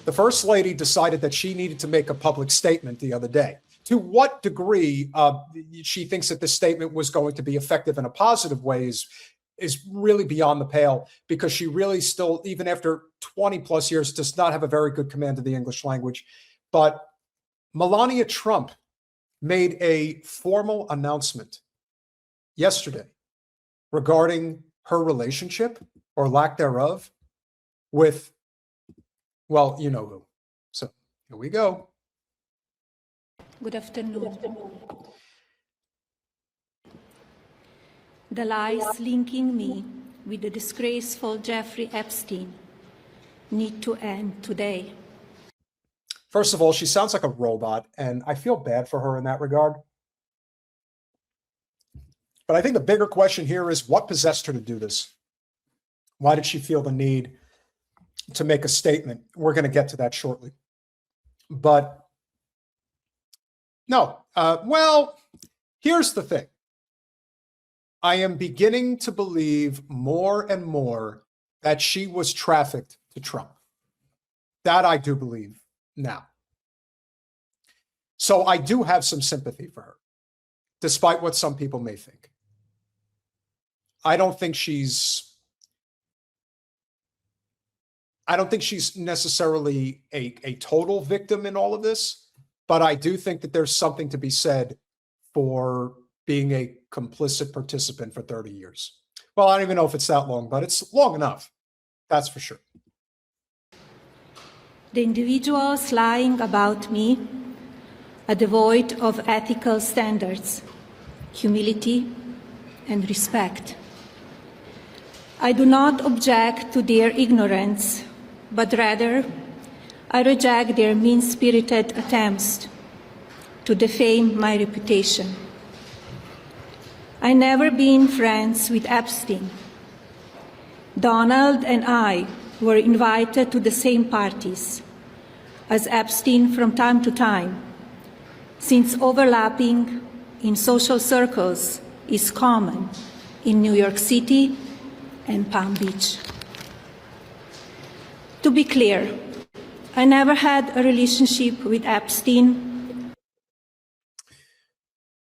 The First Lady decided that she needed to make a public statement the other day. To what degree she thinks that this statement was going to be effective in a positive way is really beyond the pale, because she really still, even after 20 plus years, does not have a very good command of the English language. But Melania Trump made a formal announcement yesterday regarding her relationship, or lack thereof, with, well, you know who. So here we go. Good afternoon. The lies linking me with the disgraceful Jeffrey Epstein need to end today. First of all, she sounds like a robot, and I feel bad for her in that regard. But I think the bigger question here is, what possessed her to do this? Why did she feel the need to make a statement? We're going to get to that shortly. But no, well, here's the thing. I am beginning to believe more and more that she was trafficked to Trump. That I do believe now. So I do have some sympathy for her, despite what some people may think. I don't think she's necessarily a total victim in all of this, but I do think that there's something to be said for being a complicit participant for 30 years. Well, I don't even know if it's that long, but it's long enough. That's for sure. The individuals lying about me are devoid of ethical standards, humility, and respect. I do not object to their ignorance, but rather I reject their mean-spirited attempts to defame my reputation. I never been friends with Epstein. Donald and I were invited to the same parties as Epstein from time to time, since overlapping in social circles is common in New York City and Palm Beach. To be clear, I never had a relationship with Epstein.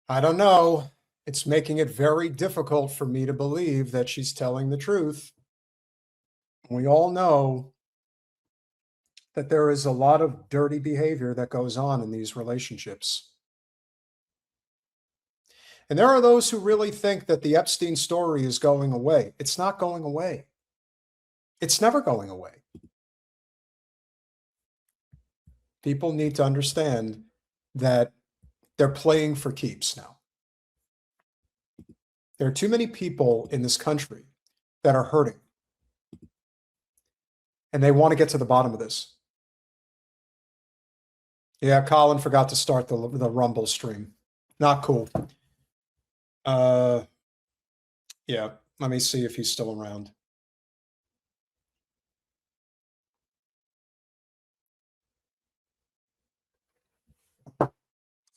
I don't know. It's making it very difficult for me to believe that she's telling the truth. We all know that there is a lot of dirty behavior that goes on in these relationships. And there are those who really think that the Epstein story is going away. It's not going away. It's never going away. People need to understand that they're playing for keeps now. There are too many people in this country that are hurting, and they want to get to the bottom of this. Yeah, Colin forgot to start the Rumble stream. Not cool. Yeah, let me see if he's still around.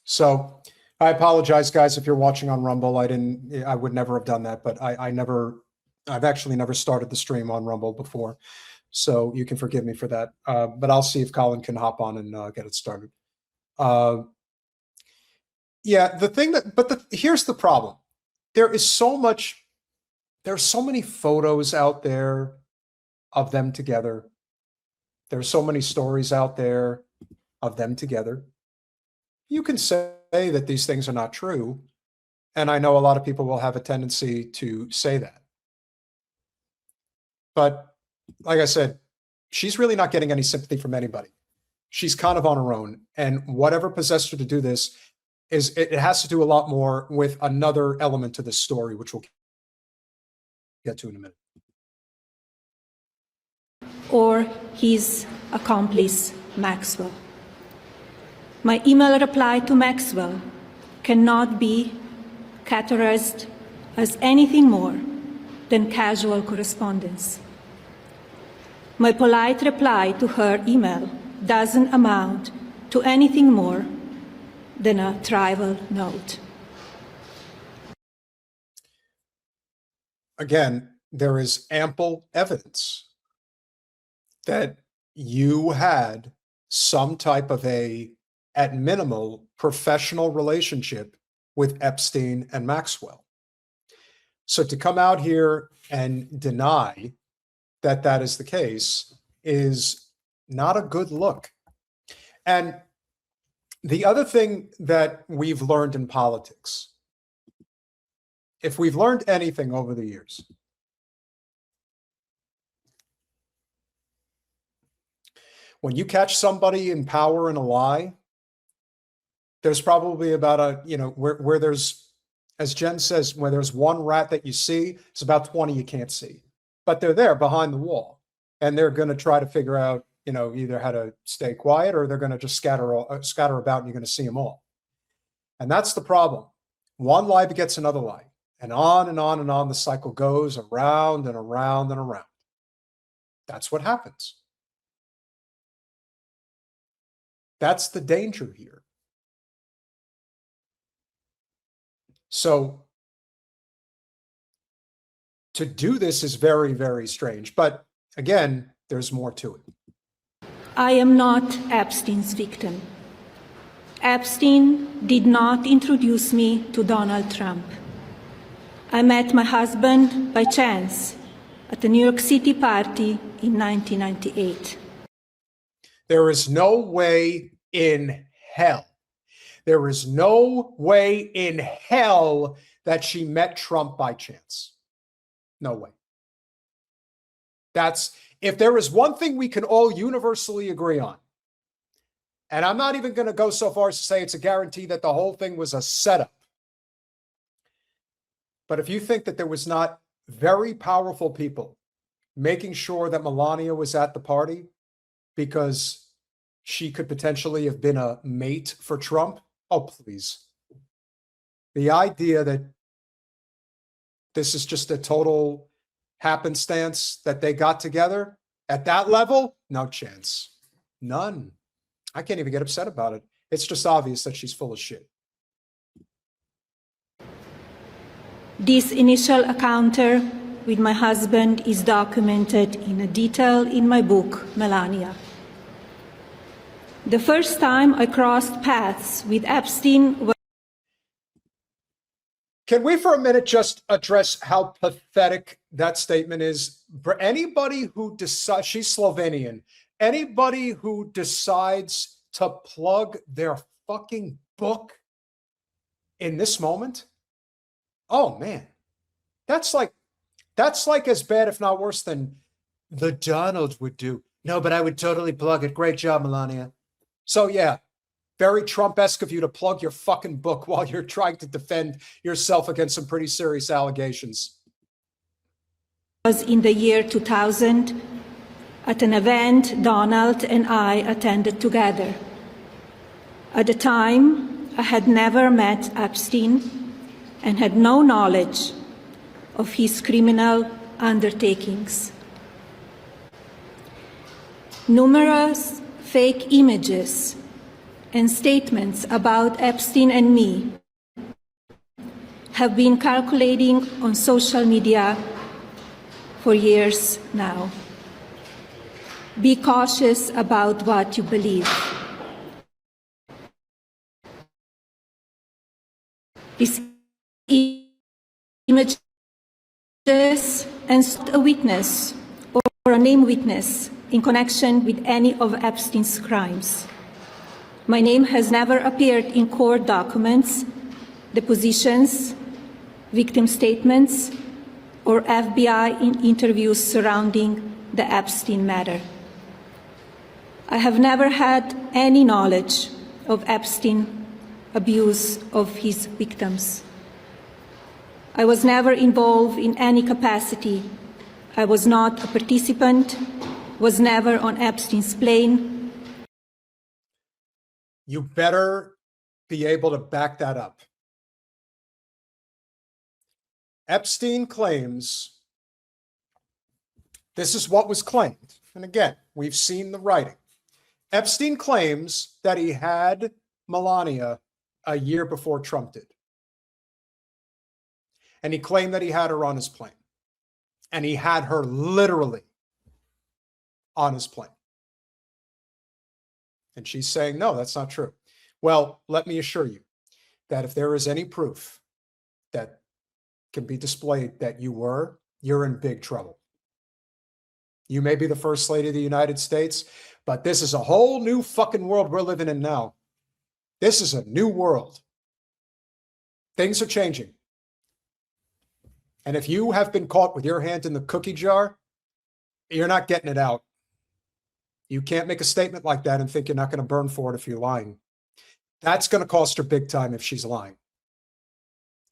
So I apologize, guys, if you're watching on Rumble. I would never have done that, but I've actually never started the stream on Rumble before. So you can forgive me for that. But I'll see if Colin can hop on and get it started. Yeah, here's the problem. There's so many photos out there of them together. There's so many stories out there of them together. You can say that these things are not true, and I know a lot of people will have a tendency to say that. But like I said, she's really not getting any sympathy from anybody. She's kind of on her own, and whatever possessed her to do this it has to do a lot more with another element to this story, which we'll get to in a minute. Or his accomplice, Maxwell. My email reply to Maxwell cannot be categorized as anything more than casual correspondence. My polite reply to her email doesn't amount to anything more than a trivial note. Again, there is ample evidence that you had some type of at minimal, professional relationship with Epstein and Maxwell. So to come out here and deny that that is the case is not a good look. And the other thing that we've learned in politics, if we've learned anything over the years, when you catch somebody in power in a lie, there's probably about where there's, as Jen says, where there's one rat that you see, it's about 20 you can't see. But they're there behind the wall, and they're going to try to figure out, either how to stay quiet, or they're going to just scatter about, and you're going to see them all. And that's the problem. One lie begets another lie, and on and on and on the cycle goes, around and around and around. That's what happens. That's the danger here. So to do this is very, very strange. But again, there's more to it. I am not Epstein's victim. Epstein did not introduce me to Donald Trump. I met my husband by chance at a New York City party in 1998. There is no way in hell. There is no way in hell that she met Trump by chance. No way. If there is one thing we can all universally agree on, and I'm not even going to go so far as to say it's a guarantee that the whole thing was a setup. But if you think that there was not very powerful people making sure that Melania was at the party because she could potentially have been a mate for Trump, oh, please. The idea that this is just a total happenstance that they got together at that level, no chance. None. I can't even get upset about it. It's just obvious that she's full of shit. This initial encounter with my husband is documented in detail in my book, Melania. The first time I crossed paths with Epstein was... Can we for a minute just address how pathetic that statement is? For anybody who decides, she's Slovenian, anybody who decides to plug their fucking book in this moment, oh man, that's like as bad, if not worse, than the Donald would do. No, but I would totally plug it. Great job, Melania. So yeah, very Trump-esque of you to plug your fucking book while you're trying to defend yourself against some pretty serious allegations. Was in the year 2000 at an event Donald and I attended together. At the time, I had never met Epstein and had no knowledge of his criminal undertakings. Numerous fake images and statements about Epstein and me have been circulating on social media for years now. Be cautious about what you believe. These images and a witness or a named witness in connection with any of Epstein's crimes. My name has never appeared in court documents, depositions, victim statements, or FBI interviews surrounding the Epstein matter. I have never had any knowledge of Epstein abuse of his victims. I was never involved in any capacity. I was not a participant, was never on Epstein's plane. You better be able to back that up. Epstein claims, this is what was claimed, and again, we've seen the writing. Epstein claims that he had Melania a year before Trump did. And he claimed that he had her on his plane. And he had her literally on his plane. And she's saying, no, that's not true. Well, let me assure you that if there is any proof that can be displayed that you were, you're in big trouble. You may be the first lady of the United States, but this is a whole new fucking world we're living in now. This is a new world. Things are changing. And if you have been caught with your hand in the cookie jar, you're not getting it out. You can't make a statement like that and think you're not going to burn for it if you're lying. That's going to cost her big time if she's lying.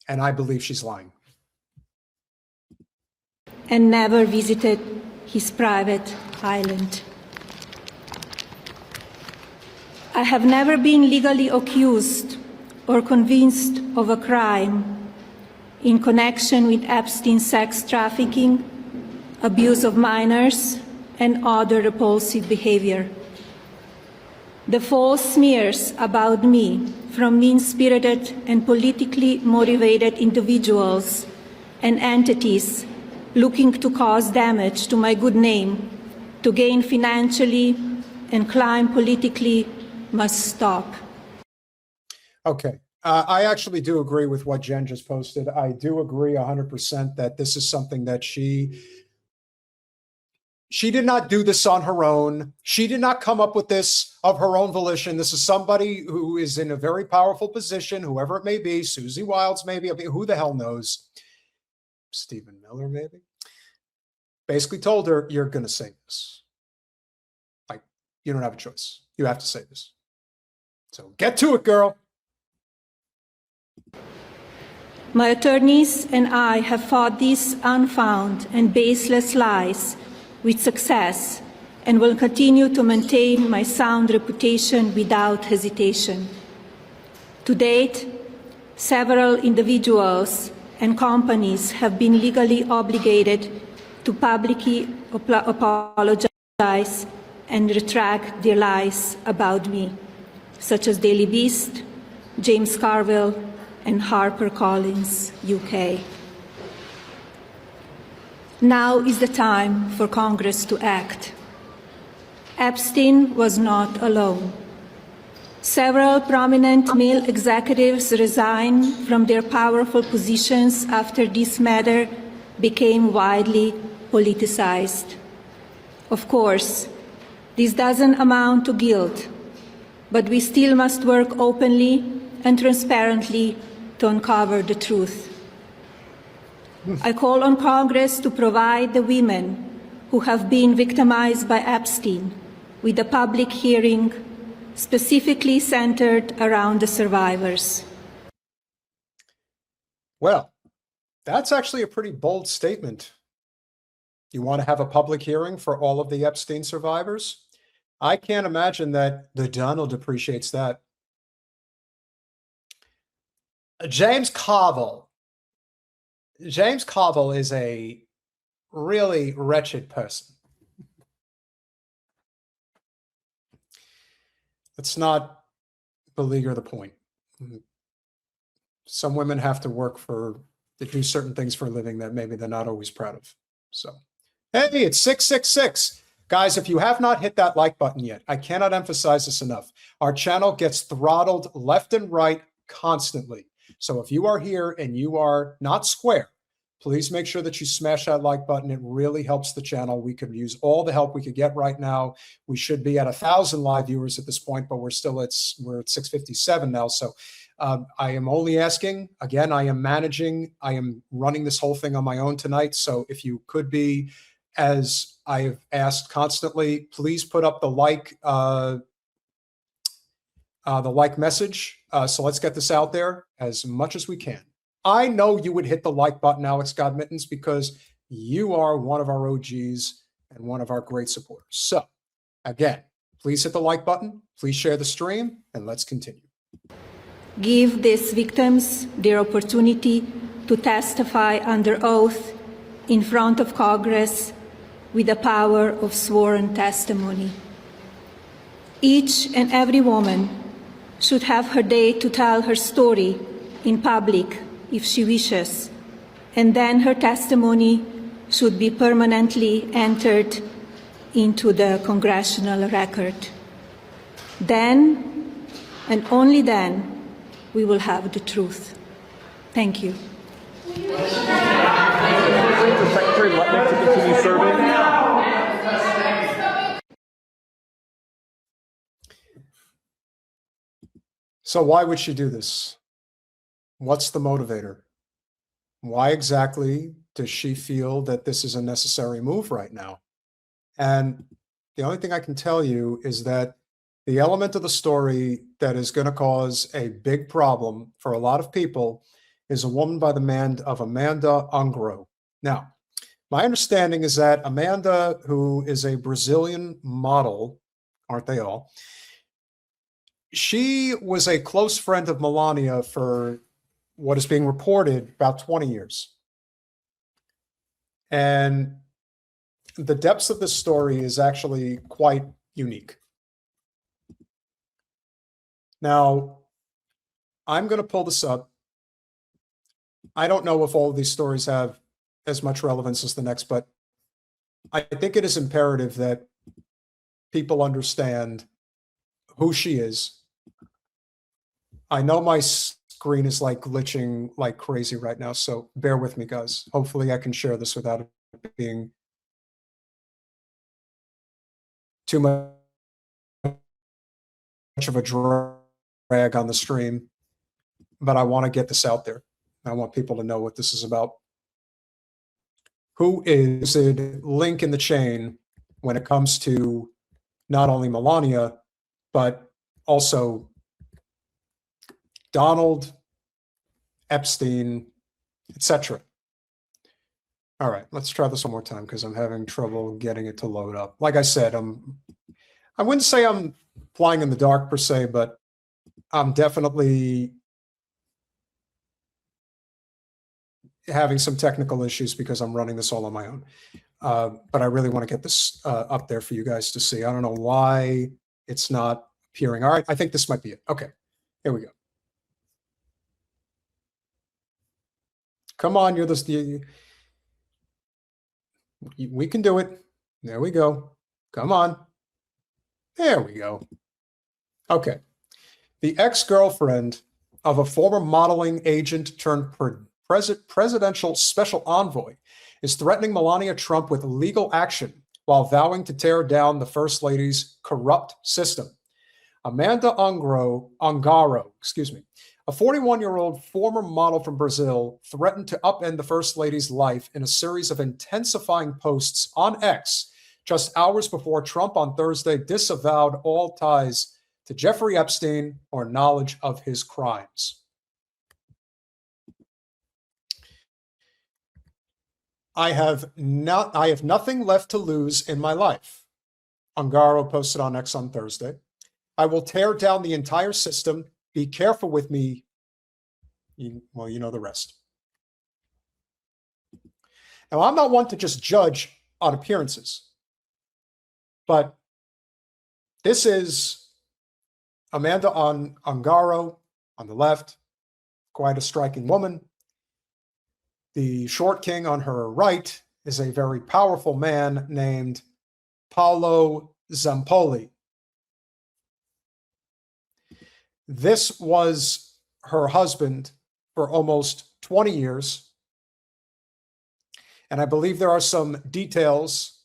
And I believe she's lying. And never visited his private island. I have never been legally accused or convinced of a crime in connection with Epstein sex trafficking, abuse of minors, and other repulsive behavior. The false smears about me from mean-spirited and politically motivated individuals and entities looking to cause damage to my good name, to gain financially and climb politically, must stop. Okay. I actually do agree with what Jen just posted. I do agree 100% that this is something that she did not do this on her own. She did not come up with this of her own volition. This is somebody who is in a very powerful position, whoever it may be, Susie Wilds maybe, who the hell knows? Stephen Miller maybe? Basically told her, you're going to say this. Like, you don't have a choice. You have to say this. So get to it, girl. My attorneys and I have fought these unfounded and baseless lies with success and will continue to maintain my sound reputation without hesitation. To date, several individuals and companies have been legally obligated to publicly apologize and retract their lies about me, such as Daily Beast, James Carville, and HarperCollins, UK. Now is the time for Congress to act. Epstein was not alone. Several prominent male executives resigned from their powerful positions after this matter became widely politicized. Of course, this doesn't amount to guilt, but we still must work openly and transparently to uncover the truth. I call on Congress to provide the women who have been victimized by Epstein with a public hearing specifically centered around the survivors. Well, that's actually a pretty bold statement. You want to have a public hearing for all of the Epstein survivors? I can't imagine that the Donald appreciates that. James Carville. James Carville is a really wretched person. Let's not beleaguer the point. Some women have to work to do certain things for a living that maybe they're not always proud of. So, hey, it's 666. Guys, if you have not hit that like button yet, I cannot emphasize this enough. Our channel gets throttled left and right constantly. So if you are here and you are not square, please make sure that you smash that like button. It really helps the channel. We could use all the help we could get right now. We should be at 1,000 live viewers at this point, but we're at 657 now. So I am only asking, again, I am running this whole thing on my own tonight. So if you could be, as I have asked constantly, please put up the like message. So let's get this out there as much as we can. I know you would hit the like button, Alex Godmittens, because you are one of our OGs and one of our great supporters. So again, please hit the like button, please share the stream, and let's continue. Give these victims their opportunity to testify under oath in front of Congress with the power of sworn testimony. Each and every woman should have her day to tell her story in public if she wishes, and then her testimony should be permanently entered into the congressional record. Then, and only then, we will have the truth. Thank you. The Secretary Letnick to continue serving. So why would she do this? What's the motivator? Why exactly does she feel that this is a necessary move right now? And the only thing I can tell you is that the element of the story that is going to cause a big problem for a lot of people is a woman by the name of Amanda Ungaro. Now, my understanding is that Amanda, who is a Brazilian model, aren't they all? She was a close friend of Melania for what is being reported about 20 years. And the depths of this story is actually quite unique. Now, I'm going to pull this up. I don't know if all of these stories have as much relevance as the next, but I think it is imperative that people understand who she is. I know my screen is like glitching like crazy right now, so bear with me, guys. Hopefully I can share this without it being too much of a drag on the stream, but I want to get this out there. I want people to know what this is about. Who is a link in the chain when it comes to not only Melania, but also Donald, Epstein, etc. All right, let's try this one more time because I'm having trouble getting it to load up. Like I said, I wouldn't say I'm flying in the dark per se, but I'm definitely having some technical issues because I'm running this all on my own. But I really want to get this up there for you guys to see. I don't know why it's not appearing. All right, I think this might be it. Okay, here we go. Come on, you're this. We can do it. There we go. Come on. There we go. Okay. The ex-girlfriend of a former modeling agent turned presidential special envoy is threatening Melania Trump with legal action while vowing to tear down the First Lady's corrupt system. Amanda Ungaro, a 41-year-old former model from Brazil, threatened to upend the First Lady's life in a series of intensifying posts on X just hours before Trump on Thursday disavowed all ties to Jeffrey Epstein or knowledge of his crimes. I have nothing left to lose in my life, Ungaro posted on X on Thursday. I will tear down the entire system. Be careful with me. Well, you know the rest. Now, I'm not one to just judge on appearances, but this is Amanda Ungaro on the left, quite a striking woman. The short king on her right is a very powerful man named Paolo Zampoli. This was her husband for almost 20 years. And I believe there are some details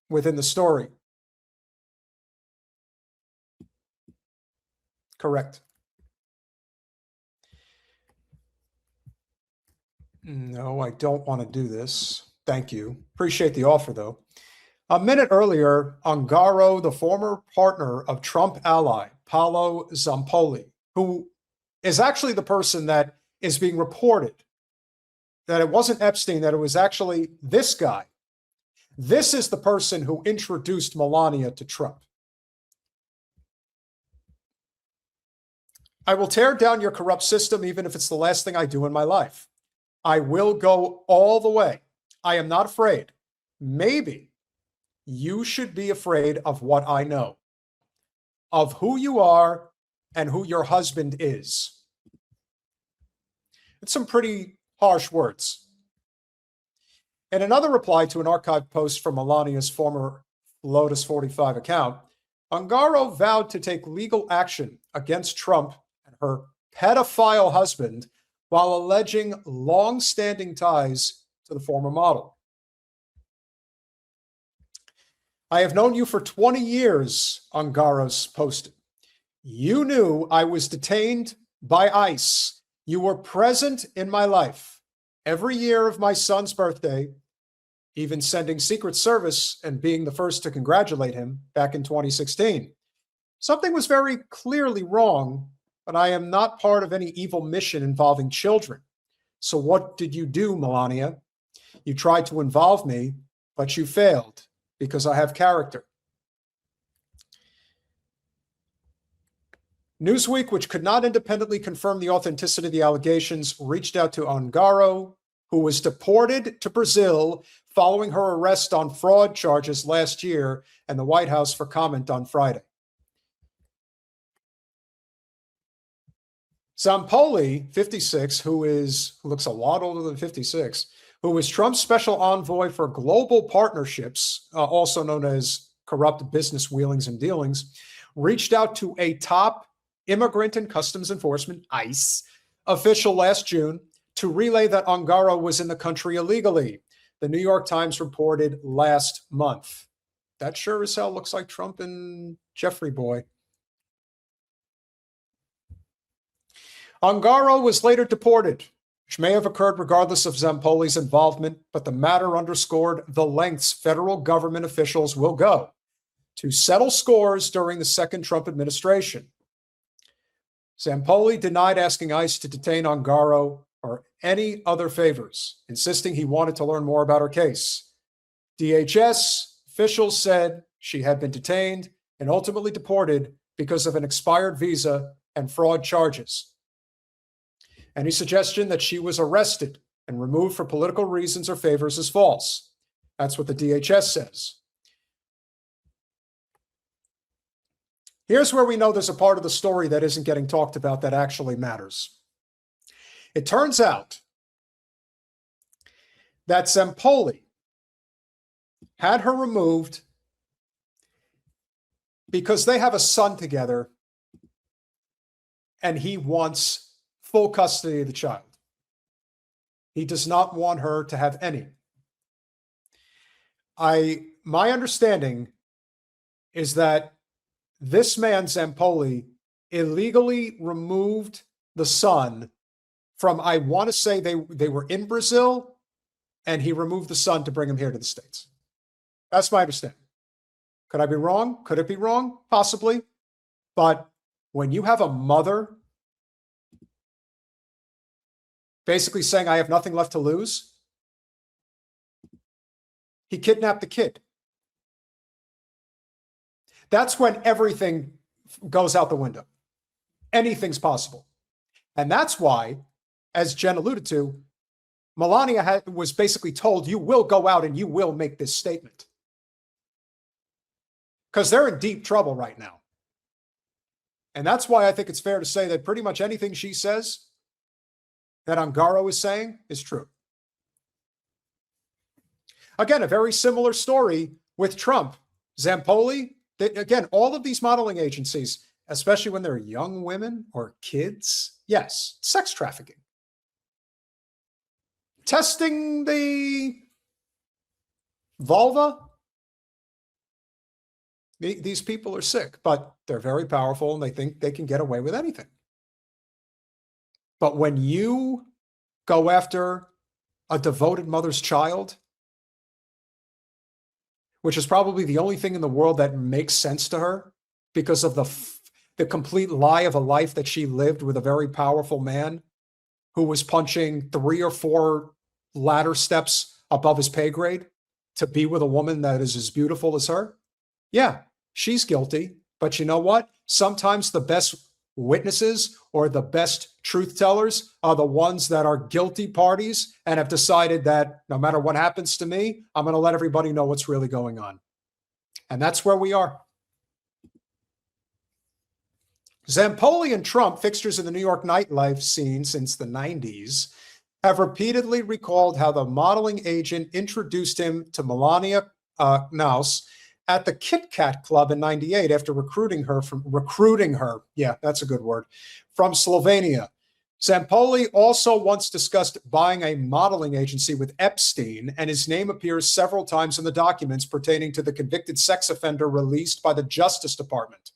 within the story. Correct. No, I don't want to do this. Thank you. Appreciate the offer, though. A minute earlier, Ungaro, the former partner of Trump ally Paolo Zampoli, who is actually the person that is being reported, that it wasn't Epstein, that it was actually this guy. This is the person who introduced Melania to Trump. I will tear down your corrupt system, even if it's the last thing I do in my life. I will go all the way. I am not afraid. Maybe you should be afraid of what I know, of who you are and who your husband is. It's some pretty harsh words. In another reply to an archived post from Melania's former Lotus 45 account, Ungaro vowed to take legal action against Trump and her pedophile husband while alleging long-standing ties to the former model. I have known you for 20 years, Ungaro's posted. You knew I was detained by ICE. You were present in my life every year of my son's birthday, even sending Secret Service and being the first to congratulate him back in 2016. Something was very clearly wrong, but I am not part of any evil mission involving children. So what did you do, Melania? You tried to involve me, but you failed because I have character. Newsweek, which could not independently confirm the authenticity of the allegations, reached out to Ungaro, who was deported to Brazil following her arrest on fraud charges last year, and the White House for comment on Friday. Zampoli, 56, who looks a lot older than 56, who is Trump's special envoy for global partnerships, also known as corrupt business wheelings and dealings, reached out to a top Immigrant and Customs Enforcement, ICE, official last June to relay that Ungaro was in the country illegally. The New York Times reported last month. That sure as hell looks like Trump and Jeffrey Boy. Ungaro was later deported, which may have occurred regardless of Zampoli's involvement, but the matter underscored the lengths federal government officials will go to settle scores during the second Trump administration. Zampoli denied asking ICE to detain Ungaro or any other favors, insisting he wanted to learn more about her case. DHS officials said she had been detained and ultimately deported because of an expired visa and fraud charges. Any suggestion that she was arrested and removed for political reasons or favors is false. That's what the DHS says. Here's where we know there's a part of the story that isn't getting talked about that actually matters. It turns out that Zampoli had her removed because they have a son together and he wants full custody of the child. He does not want her to have any. My understanding is that this man, Zampoli, illegally removed the son from, I want to say they were in Brazil, and he removed the son to bring him here to the States. That's my understanding. Could I be wrong? Could it be wrong? Possibly. But when you have a mother basically saying, I have nothing left to lose, he kidnapped the kid. That's when everything goes out the window. Anything's possible. And that's why, as Jen alluded to, Melania was basically told, you will go out and you will make this statement. Because they're in deep trouble right now. And that's why I think it's fair to say that pretty much anything she says that Ungaro is saying is true. Again, a very similar story with Trump. Zampoli, again, all of these modeling agencies, especially when they're young women or kids, yes, sex trafficking. Testing the vulva. These people are sick, but they're very powerful and they think they can get away with anything. But when you go after a devoted mother's child, which is probably the only thing in the world that makes sense to her because of the complete lie of a life that she lived with a very powerful man who was punching 3 or 4 ladder steps above his pay grade to be with a woman that is as beautiful as her. Yeah, she's guilty. But you know what? Sometimes the best witnesses or the best truth tellers are the ones that are guilty parties and have decided that no matter what happens to me, I'm going to let everybody know what's really going on. And that's where we are. Zampoli and Trump, fixtures in the New York nightlife scene since the 90s, have repeatedly recalled how the modeling agent introduced him to Melania Naus at the Kit Kat Club in '98 after recruiting her. Yeah, that's a good word. From Slovenia. Zampoli also once discussed buying a modeling agency with Epstein, and his name appears several times in the documents pertaining to the convicted sex offender released by the Justice Department.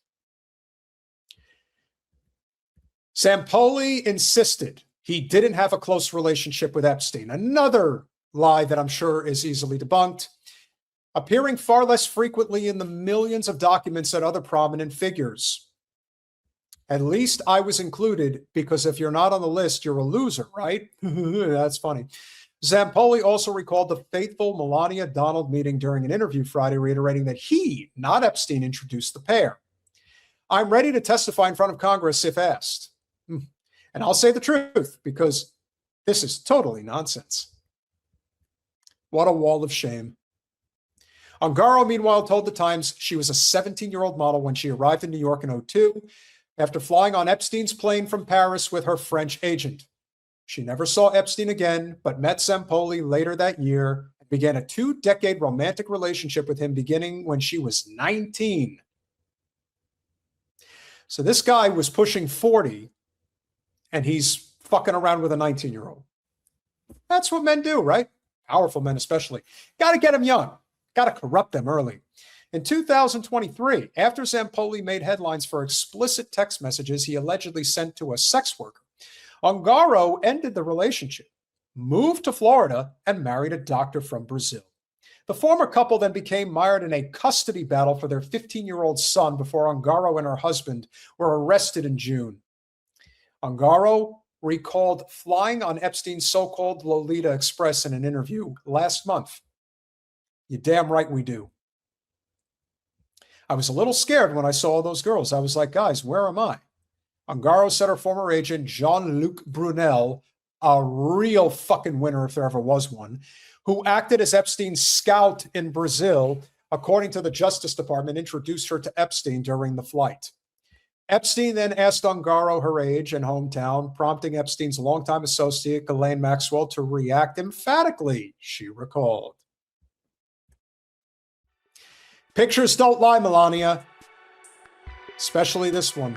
Zampoli insisted he didn't have a close relationship with Epstein. Another lie that I'm sure is easily debunked, appearing far less frequently in the millions of documents than other prominent figures. At least I was included, because if you're not on the list, you're a loser, right? That's funny. Zampoli also recalled the fateful Melania-Donald meeting during an interview Friday, reiterating that he, not Epstein, introduced the pair. I'm ready to testify in front of Congress if asked. And I'll say the truth, because this is totally nonsense. What a wall of shame. Ungaro, meanwhile, told the Times she was a 17-year-old model when she arrived in New York in 2002, after flying on Epstein's plane from Paris with her French agent. She never saw Epstein again, but met Zampoli later that year and began a 2-decade romantic relationship with him beginning when she was 19. So this guy was pushing 40, and he's fucking around with a 19-year-old. That's what men do, right? Powerful men especially. Got to get them young. Got to corrupt them early. In 2023, after Zampoli made headlines for explicit text messages he allegedly sent to a sex worker, Ungaro ended the relationship, moved to Florida, and married a doctor from Brazil. The former couple then became mired in a custody battle for their 15-year-old son before Ungaro and her husband were arrested in June. Ungaro recalled flying on Epstein's so-called Lolita Express in an interview last month. You're damn right we do. I was a little scared when I saw all those girls. I was like, guys, where am I? Ungaro said her former agent, Jean-Luc Brunel, a real fucking winner if there ever was one, who acted as Epstein's scout in Brazil, according to the Justice Department, introduced her to Epstein during the flight. Epstein then asked Ungaro her age and hometown, prompting Epstein's longtime associate, Ghislaine Maxwell, to react emphatically, she recalled. Pictures don't lie, Melania, especially this one.